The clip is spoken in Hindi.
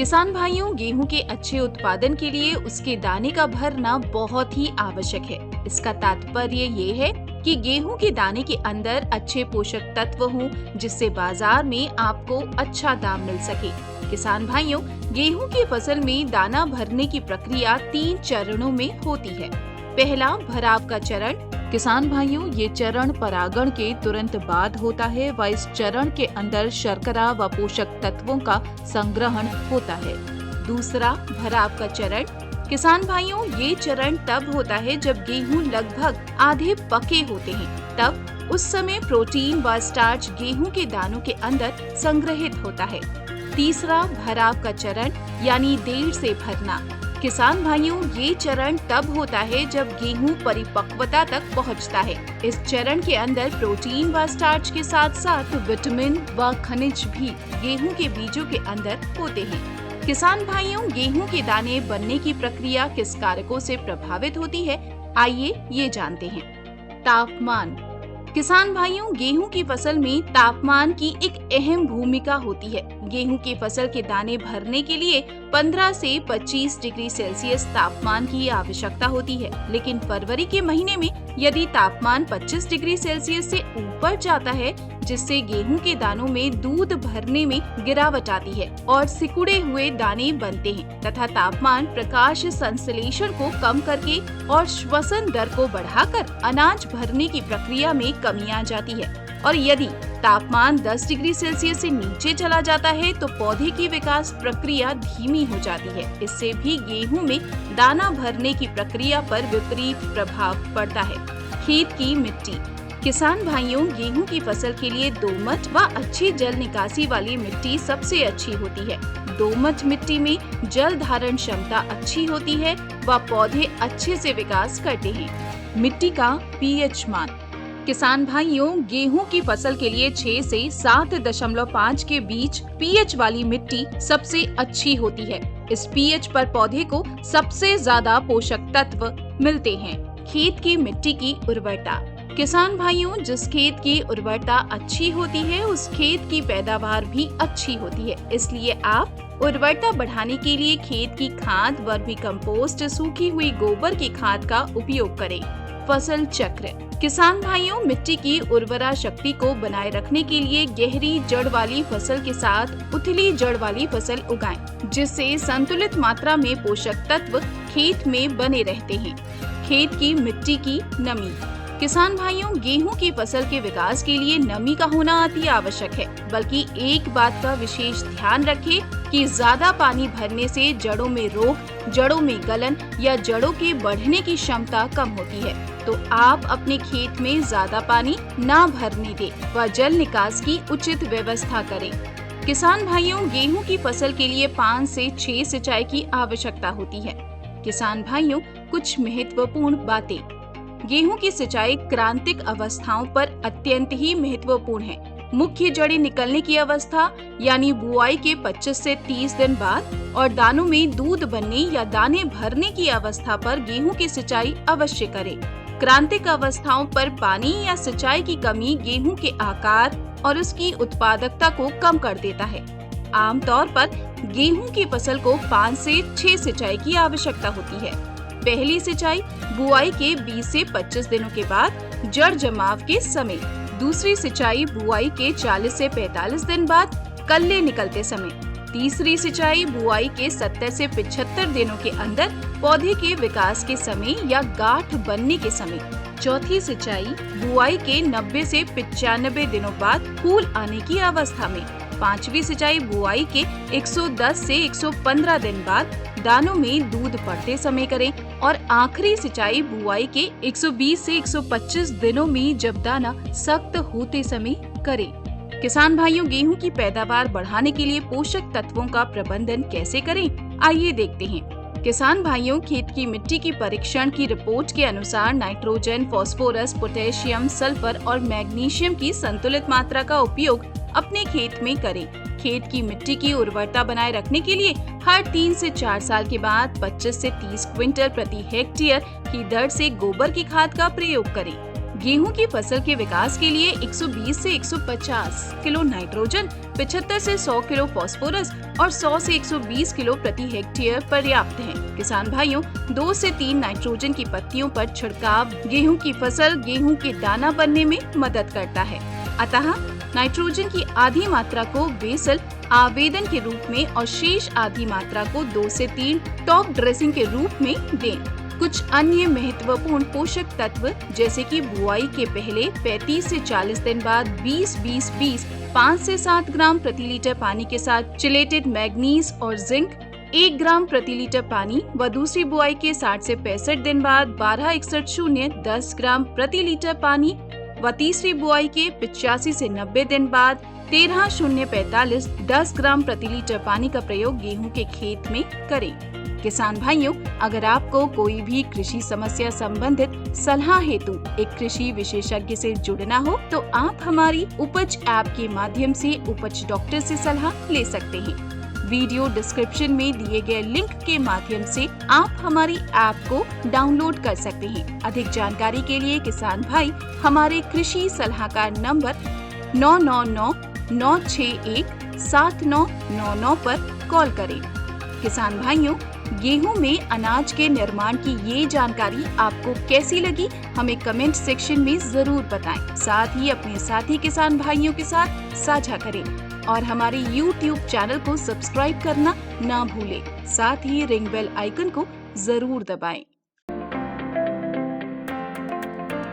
किसान भाइयों, गेहूं के अच्छे उत्पादन के लिए उसके दाने का भरना बहुत ही आवश्यक है। इसका तात्पर्य ये है कि गेहूं के दाने के अंदर अच्छे पोषक तत्व हों, जिससे बाजार में आपको अच्छा दाम मिल सके। किसान भाइयों, गेहूं की फसल में दाना भरने की प्रक्रिया 3 चरणों में होती है। पहला, भराव का चरण। किसान भाइयों, ये चरण परागण के तुरंत बाद होता है व इस चरण के अंदर शर्करा व पोषक तत्वों का संग्रहण होता है। दूसरा, भराव का चरण। किसान भाइयों, ये चरण तब होता है जब गेहूं लगभग आधे पके होते हैं। तब उस समय प्रोटीन व स्टार्च गेहूं के दानों के अंदर संग्रहित होता है। तीसरा, भराव का चरण यानी देर से भरना। किसान भाइयों, ये चरण तब होता है जब गेहूं परिपक्वता तक पहुंचता है। इस चरण के अंदर प्रोटीन व स्टार्च के साथ साथ विटामिन व खनिज भी गेहूं के बीजों के अंदर होते हैं। किसान भाइयों, गेहूं के दाने बनने की प्रक्रिया किस कारकों से प्रभावित होती है, आइए ये जानते हैं। तापमान। किसान भाइयों, गेहूं की फसल में तापमान की एक अहम भूमिका होती है। गेहूं की फसल के दाने भरने के लिए 15 से 25 डिग्री सेल्सियस तापमान की आवश्यकता होती है, लेकिन फरवरी के महीने में यदि तापमान 25 डिग्री सेल्सियस से ऊपर जाता है, जिससे गेहूं के दानों में दूध भरने में गिरावट आती है और सिकुड़े हुए दाने बनते हैं तथा तापमान प्रकाश संश्लेषण को कम करके और श्वसन दर को बढ़ाकर अनाज भरने की प्रक्रिया में कमी आ जाती है। और यदि तापमान 10 डिग्री सेल्सियस से नीचे चला जाता है तो पौधे की विकास प्रक्रिया धीमी हो जाती है। इससे भी गेहूं में दाना भरने की प्रक्रिया पर विपरीत प्रभाव पड़ता है। खेत की मिट्टी। किसान भाइयों, गेहूं की फसल के लिए दोमट व अच्छी जल निकासी वाली मिट्टी सबसे अच्छी होती है। दोमट मिट्टी में जल धारण क्षमता अच्छी होती है व पौधे अच्छे से विकास करते हैं। मिट्टी का पीएच मान। किसान भाइयों, गेहूं की फसल के लिए 6 से 7.5 के बीच पीएच वाली मिट्टी सबसे अच्छी होती है। इस पीएच पर पौधे को सबसे ज्यादा पोषक तत्व मिलते हैं। खेत की मिट्टी की उर्वरता। किसान भाइयों, जिस खेत की उर्वरता अच्छी होती है उस खेत की पैदावार भी अच्छी होती है। इसलिए आप उर्वरता बढ़ाने के लिए खेत की खाद, वर्मी कंपोस्ट, सूखी हुई गोबर की खाद का उपयोग करें। फसल चक्र। किसान भाइयों, मिट्टी की उर्वरा शक्ति को बनाए रखने के लिए गहरी जड़ वाली फसल के साथ उथली जड़ वाली फसल उगाएं, जिससे संतुलित मात्रा में पोषक तत्व खेत में बने रहते हैं। खेत की मिट्टी की नमी। किसान भाइयों, गेहूं की फसल के विकास के लिए नमी का होना अति आवश्यक है, बल्कि एक बात का विशेष ध्यान रखें कि ज्यादा पानी भरने से जड़ों में रोग, जड़ों में गलन या जड़ों के बढ़ने की क्षमता कम होती है। तो आप अपने खेत में ज्यादा पानी ना भरने दें व जल निकास की उचित व्यवस्था करें। किसान भाइयों, गेहूं की फसल के लिए 5 से 6 सिंचाई की आवश्यकता होती है। किसान भाइयों, कुछ महत्वपूर्ण बातें। गेहूं की सिंचाई क्रांतिक अवस्थाओं पर अत्यंत ही महत्वपूर्ण है। मुख्य जड़ें निकलने की अवस्था यानी बुआई के 25 से 30 दिन बाद और दानों में दूध बनने या दाने भरने की अवस्था पर गेहूं की सिंचाई अवश्य करें। क्रांतिक अवस्थाओं पर पानी या सिंचाई की कमी गेहूं के आकार और उसकी उत्पादकता को कम कर देता है। आमतौर पर गेहूं की फसल को 5 से 6 सिंचाई की आवश्यकता होती है। पहली सिंचाई बुआई के 20 से 25 दिनों के बाद जड़ जमाव के समय। दूसरी सिंचाई बुआई के 40 से 45 दिन बाद कल्ले निकलते समय। तीसरी सिंचाई बुआई के 70 से 75 दिनों के अंदर पौधे के विकास के समय या गांठ बनने के समय। चौथी सिंचाई बुआई के 90 से 95 दिनों बाद फूल आने की अवस्था में। पांचवी सिंचाई बुआई के 110 से 115 दिन बाद दानों में दूध पड़ते समय करें और आखिरी सिंचाई बुआई के 120 से 125 दिनों में जब दाना सख्त होते समय करें। किसान भाइयों, गेहूं की पैदावार बढ़ाने के लिए पोषक तत्वों का प्रबंधन कैसे करें, आइए देखते हैं। किसान भाइयों, खेत की मिट्टी की परीक्षण की रिपोर्ट के अनुसार नाइट्रोजन, फास्फोरस, पोटेशियम, सल्फर और मैग्नीशियम की संतुलित मात्रा का उपयोग अपने खेत में करें। खेत की मिट्टी की उर्वरता बनाए रखने के लिए हर 3 से 4 साल के बाद 25 से 30 क्विंटल प्रति हेक्टेयर की दर से गोबर की खाद का प्रयोग करें। गेहूं की फसल के विकास के लिए 120 से 150 किलो नाइट्रोजन, 75 से 100 किलो फास्फोरस और 100 से 120 किलो प्रति हेक्टेयर पर्याप्त है। किसान भाइयों, 2 से 3 नाइट्रोजन की पत्तियों पर छिड़काव गेहूं की फसल गेहूं के दाना बनने में मदद करता है। अतः नाइट्रोजन की आधी मात्रा को बेसल आवेदन के रूप में और शेष आधी मात्रा को 2 से 3 टॉप ड्रेसिंग के रूप में दें। कुछ अन्य महत्वपूर्ण पोषक तत्व जैसे कि बुआई के पहले 35 से 40 दिन बाद 20-20-20 5 से 7 ग्राम प्रति लीटर पानी के साथ चिलेटेड मैग्नीज और जिंक 1 ग्राम प्रति लीटर पानी व दूसरी बुआई के 60 से 65 दिन बाद 12-61-0 10 ग्राम प्रति लीटर पानी व तीसरी बुआई के 85 से 90 दिन बाद 13-0-45 10 ग्राम प्रति लीटर पानी का प्रयोग गेहूं के खेत में करें। किसान भाइयों, अगर आपको कोई भी कृषि समस्या संबंधित सलाह हेतु एक कृषि विशेषज्ञ से जुड़ना हो तो आप हमारी उपज ऐप के माध्यम से उपज डॉक्टर से सलाह ले सकते हैं। वीडियो डिस्क्रिप्शन में दिए गए लिंक के माध्यम से आप हमारी ऐप को डाउनलोड कर सकते हैं। अधिक जानकारी के लिए किसान भाई हमारे कृषि सलाहकार नंबर 9999617999 पर कॉल करें। किसान भाइयों, गेहूं में अनाज के निर्माण की ये जानकारी आपको कैसी लगी, हमें कमेंट सेक्शन में जरूर बताएं। साथ ही अपने साथी किसान भाइयों के साथ साझा करें और हमारे YouTube चैनल को सब्सक्राइब करना ना भूलें। साथ ही रिंग बेल आइकन को जरूर दबाएं।